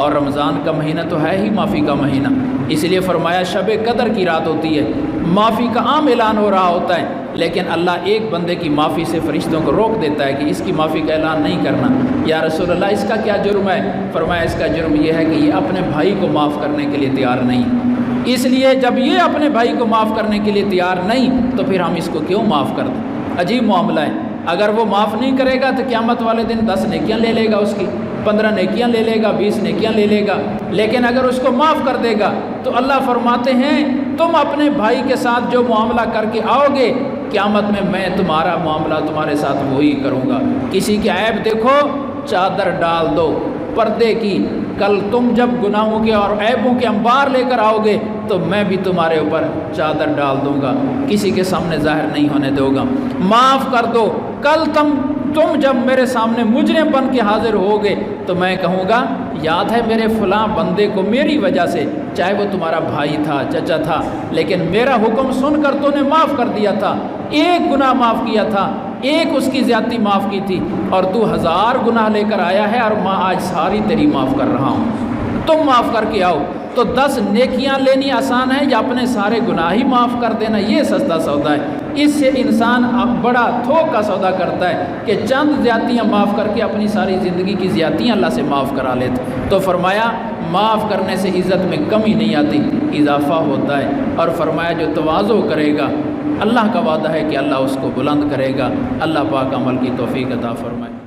اور رمضان کا مہینہ تو ہے ہی معافی کا مہینہ، اس لیے فرمایا شب قدر کی رات ہوتی ہے، معافی کا عام اعلان ہو رہا ہوتا ہے، لیکن اللہ ایک بندے کی معافی سے فرشتوں کو روک دیتا ہے کہ اس کی معافی کا اعلان نہیں کرنا۔ یا رسول اللہ اس کا کیا جرم ہے؟ فرمایا اس کا جرم یہ ہے کہ یہ اپنے بھائی کو معاف کرنے کے لیے تیار نہیں، اس لیے جب یہ اپنے بھائی کو معاف کرنے کے لیے تیار نہیں تو پھر ہم اس کو کیوں معاف کر دیں؟ عجیب معاملہ ہے۔ اگر وہ معاف نہیں کرے گا تو قیامت والے دن 10 نیکیاں لے لے گا، اس کی 15 نیکیاں لے لے گا، 20 نیکیاں لے لے گا، لیکن اگر اس کو معاف کر دے گا تو اللہ فرماتے ہیں تم اپنے بھائی کے ساتھ جو معاملہ کر کے آؤ گے قیامت میں تمہارا معاملہ تمہارے ساتھ وہی کروں گا۔ کسی کی عیب دیکھو چادر ڈال دو پردے کی، کل تم جب گناہوں کے اور عیبوں کے انبار لے کر آؤ گے تو میں بھی تمہارے اوپر چادر ڈال دوں گا، کسی کے سامنے ظاہر نہیں ہونے دوں گا۔ معاف کر دو، کل تم جب میرے سامنے مجرم بن کے حاضر ہوگے تو میں کہوں گا یاد ہے میرے فلاں بندے کو میری وجہ سے، چاہے وہ تمہارا بھائی تھا، چچا تھا، لیکن میرا حکم سن کر تو نے معاف کر دیا تھا، ایک گناہ معاف کیا تھا، ایک اس کی زیادتی معاف کی تھی، اور تو 1000 گناہ لے کر آیا ہے اور میں آج ساری تیری معاف کر رہا ہوں، تم معاف کر کے آؤ۔ تو 10 نیکیاں لینی آسان ہے یا اپنے سارے گناہ ہی معاف کر دینا یہ سستا سودا ہے؟ اس سے انسان بڑا تھوک کا سودا کرتا ہے کہ چند زیادتیاں معاف کر کے اپنی ساری زندگی کی زیادتیاں اللہ سے معاف کرا لیتے۔ تو فرمایا معاف کرنے سے عزت میں کمی نہیں آتی، اضافہ ہوتا ہے، اور فرمایا جو تواضع کرے گا اللہ کا وعدہ ہے کہ اللہ اس کو بلند کرے گا۔ اللہ پاک عمل کی توفیق عطا فرمائے۔